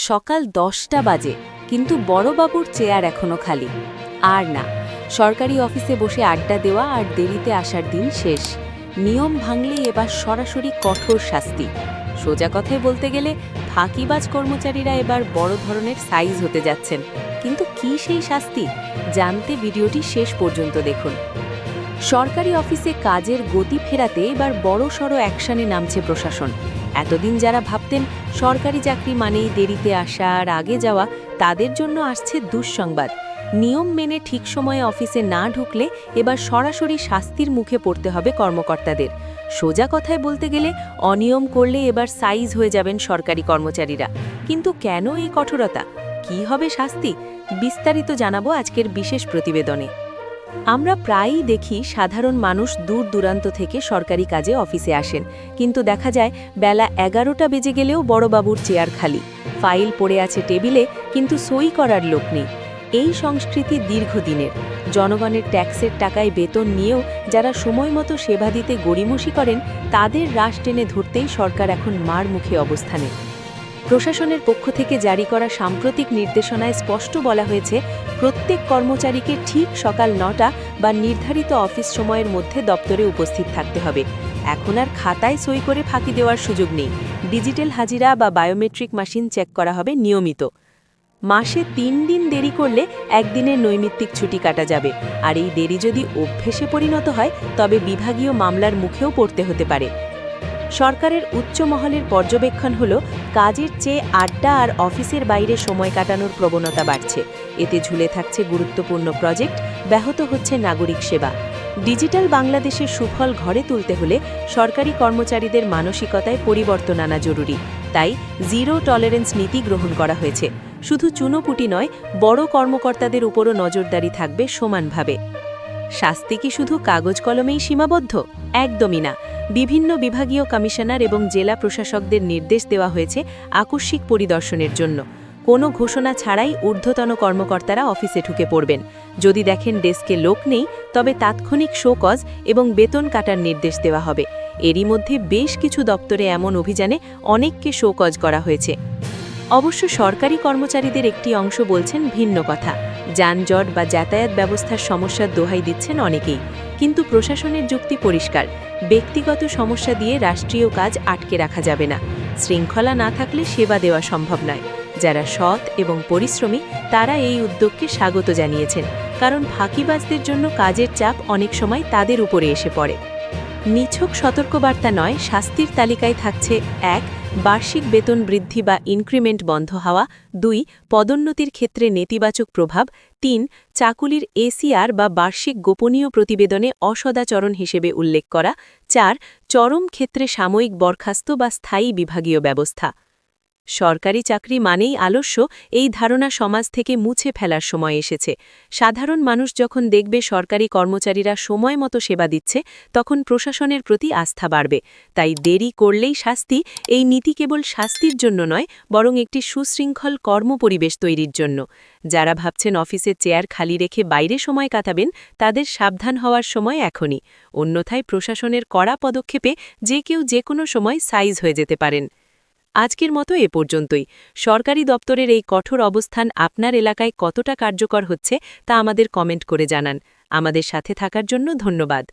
সকাল 10টা বাজে, কিন্তু বড়বাবুর চেয়ার এখনো খালি। আর না, সরকারি অফিসে বসে আড্ডা দেওয়া আর দেরিতে আসার দিন শেষ। নিয়ম ভাঙলেই এবার সরাসরি কঠোর শাস্তি। সোজা কথায় বলতে গেলে ফাঁকিবাজ কর্মচারীরা এবার বড় ধরনের সাইজ হতে যাচ্ছেন। কিন্তু কি সেই শাস্তি, জানতে ভিডিওটি শেষ পর্যন্ত দেখুন। সরকারি অফিসে কাজের গতি ফেরাতে এবার বড়সড় অ্যাকশনে নামছে প্রশাসন। এতদিন যারা ভাবতেন সরকারি চাকরি মানেই দেরিতে আসা আর আগে যাওয়া, তাদের জন্য আসছে দুঃসংবাদ। নিয়ম মেনে ঠিক সময়ে অফিসে না ঢুকলে এবার সরাসরি শাস্তির মুখে পড়তে হবে কর্মকর্তাদের। সোজা কথায় বলতে গেলে অনিয়ম করলে এবার সাইজ হয়ে যাবেন সরকারি কর্মচারীরা। কিন্তু কেন এই কঠোরতা, কী হবে শাস্তি, বিস্তারিত জানাবো আজকের বিশেষ প্রতিবেদনে। আমরা প্রায়ই দেখি সাধারণ মানুষ দূর দূরান্ত থেকে সরকারি কাজে অফিসে আসেন, কিন্তু দেখা যায় বেলা 11টা বেজে গেলেও বড়বাবুর চেয়ার খালি। ফাইল পড়ে আছে টেবিলে, কিন্তু সই করার লোক নেই। এই সংস্কৃতি দীর্ঘদিনের। জনগণের ট্যাক্সের টাকায় বেতন নিয়েও যারা সময় মতো সেবা দিতে গড়িমসি করেন, তাদের রাশ টেনে ধরতেই সরকার এখন মার মুখে অবস্থানে। প্রশাসনের পক্ষ থেকে জারি করা সাম্প্রতিক নির্দেশনায় স্পষ্ট বলা হয়েছে, প্রত্যেক কর্মচারীকে ঠিক সকাল 9টা বা নির্ধারিত অফিস সময়ের মধ্যে দপ্তরে উপস্থিত থাকতে হবে। এখন আর খাতায় সই করে ফাঁকি দেওয়ার সুযোগ নেই। ডিজিটাল হাজিরা বা বায়োমেট্রিক মেশিন চেক করা হবে নিয়মিত। মাসে 3 দিন দেরি করলে একদিনের নৈমিত্তিক ছুটি কাটা যাবে। আর এই দেরি যদি অভ্যেসে পরিণত হয়, তবে বিভাগীয় মামলার মুখেও পড়তে হতে পারে। সরকারের উচ্চ মহলের পর্যবেক্ষণ হল, কাজের চেয়ে আড্ডা আর অফিসের বাইরে সময় কাটানোর প্রবণতা বাড়ছে। এতে ঝুলে থাকছে গুরুত্বপূর্ণ প্রজেক্ট, ব্যাহত হচ্ছে নাগরিক সেবা। ডিজিটাল বাংলাদেশের সুফল ঘরে তুলতে হলে সরকারি কর্মচারীদের মানসিকতায় পরিবর্তন আনা জরুরি। তাই জিরো টলারেন্স নীতি গ্রহণ করা হয়েছে। শুধু চুনোপুটি নয়, বড় কর্মকর্তাদের উপরও নজরদারি থাকবে সমানভাবে। শাস্তি কি শুধু কাগজ কলমেই সীমাবদ্ধ? একদমই না। বিভিন্ন বিভাগীয় কমিশনার এবং জেলা প্রশাসকদের নির্দেশ দেওয়া হয়েছে আকস্মিক পরিদর্শনের জন্য। কোনো ঘোষণা ছাড়াই ঊর্ধ্বতন কর্মকর্তারা অফিসে ঢুকে পড়বেন। যদি দেখেন ডেস্কে লোক নেই, তবে তাৎক্ষণিক শোকজ এবং বেতন কাটার নির্দেশ দেওয়া হবে। এরই মধ্যে বেশ কিছু দপ্তরে এমন অভিযানে অনেককে শোকজ করা হয়েছে। অবশ্য সরকারি কর্মচারীদের একটি অংশ বলছেন ভিন্ন কথা। যানজট বা যাতায়াত ব্যবস্থার সমস্যার দোহাই দিচ্ছেন অনেকেই। কিন্তু প্রশাসনের যুক্তি পরিষ্কার, ব্যক্তিগত সমস্যা দিয়ে রাষ্ট্রীয় কাজ আটকে রাখা যাবে না। শৃঙ্খলা না থাকলে সেবা দেওয়া সম্ভব নয়। যারা সৎ এবং পরিশ্রমী, তারা এই উদ্যোগকে স্বাগত জানিয়েছেন, কারণ ফাঁকিবাজদের জন্য কাজের চাপ অনেক সময় তাদের উপরে এসে পড়ে। নিছক সতর্কবার্তা নয়, শাস্তির তালিকায় থাকছে: 1. বার্ষিক বেতন বৃদ্ধি বা ইনক্রিমেন্ট বন্ধ হওয়া। 2. পদোন্নতির ক্ষেত্রে নেতিবাচক প্রভাব। 3. চাকুলির এসিআর বা বার্ষিক গোপনীয় প্রতিবেদনে অসদাচরণ হিসেবে উল্লেখ করা। 4. চরম ক্ষেত্রে সাময়িক বরখাস্ত বা স্থায়ী বিভাগীয় ব্যবস্থা। সরকারি চাকরি মানেই আলস্য, এই ধারণা সমাজ থেকে মুছে ফেলার সময় এসেছে। সাধারণ মানুষ যখন দেখবে সরকারি কর্মচারীরা সময় মতো সেবা দিচ্ছে, তখন প্রশাসনের প্রতি আস্থা বাড়বে। তাই দেরি করলেই শাস্তি, এই নীতি কেবল শাস্তির জন্য নয়, বরং একটি সুশৃঙ্খল কর্মপরিবেশ তৈরির জন্য। যারা ভাবছেন অফিসের চেয়ার খালি রেখে বাইরে সময় কাটাবেন, তাদের সাবধান হওয়ার সময় এখনই। অন্যথায় প্রশাসনের কড়া পদক্ষেপে যে কেউ যে কোনো সময় সাইজ হয়ে যেতে পারেন। আজকের মতো এ পর্যন্তই। সরকারি দপ্তরের এই কঠোর অবস্থান আপনার এলাকায় কতটা কার্যকর হচ্ছে, তা আমাদের কমেন্ট করে জানান। আমাদের সাথে থাকার জন্য ধন্যবাদ।